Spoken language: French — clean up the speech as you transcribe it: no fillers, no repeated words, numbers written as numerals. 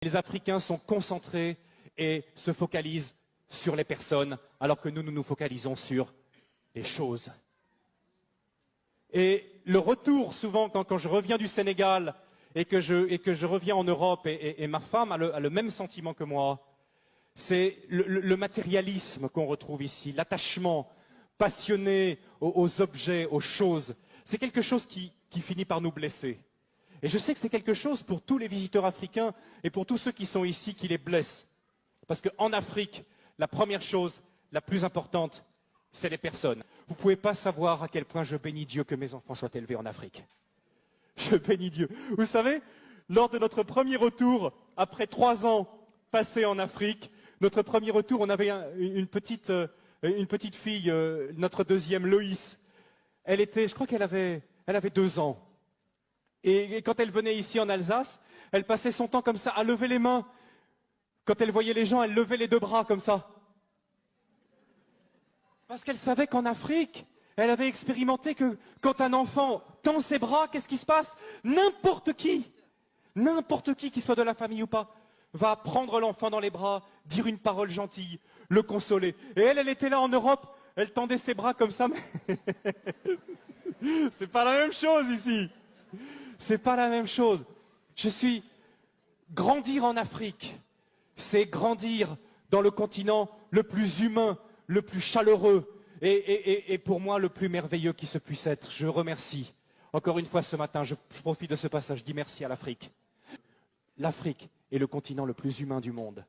Les Africains sont concentrés et se focalisent sur les personnes, alors que nous nous focalisons sur les choses. Et le retour, souvent, quand je reviens du Sénégal et que je reviens en Europe, et ma femme a le même sentiment que moi, c'est le matérialisme qu'on retrouve ici, l'attachement passionné aux objets, aux choses. C'est quelque chose qui finit par nous blesser. Et je sais que c'est quelque chose pour tous les visiteurs africains et pour tous ceux qui sont ici qui les blessent. Parce qu'en Afrique, la première chose, la plus importante, c'est les personnes. Vous ne pouvez pas savoir à quel point je bénis Dieu que mes enfants soient élevés en Afrique. Je bénis Dieu. Vous savez, lors de notre premier retour, après 3 ans passés en Afrique, notre premier retour, on avait une petite fille, notre deuxième, Loïs. Je crois qu'elle avait 2 ans. Et quand elle venait ici en Alsace, elle passait son temps comme ça, à lever les mains. Quand elle voyait les gens, elle levait les 2 bras comme ça. Parce qu'elle savait qu'en Afrique, elle avait expérimenté que quand un enfant tend ses bras, qu'est-ce qui se passe? N'importe qui soit de la famille ou pas, va prendre l'enfant dans les bras, dire une parole gentille, le consoler. Et elle était là en Europe, elle tendait ses bras comme ça, mais c'est pas la même chose ici. C'est pas la même chose. Grandir en Afrique, c'est grandir dans le continent le plus humain, le plus chaleureux et pour moi le plus merveilleux qui se puisse être. Je remercie. Encore une fois ce matin, je profite de ce passage, je dis merci à l'Afrique. L'Afrique est le continent le plus humain du monde.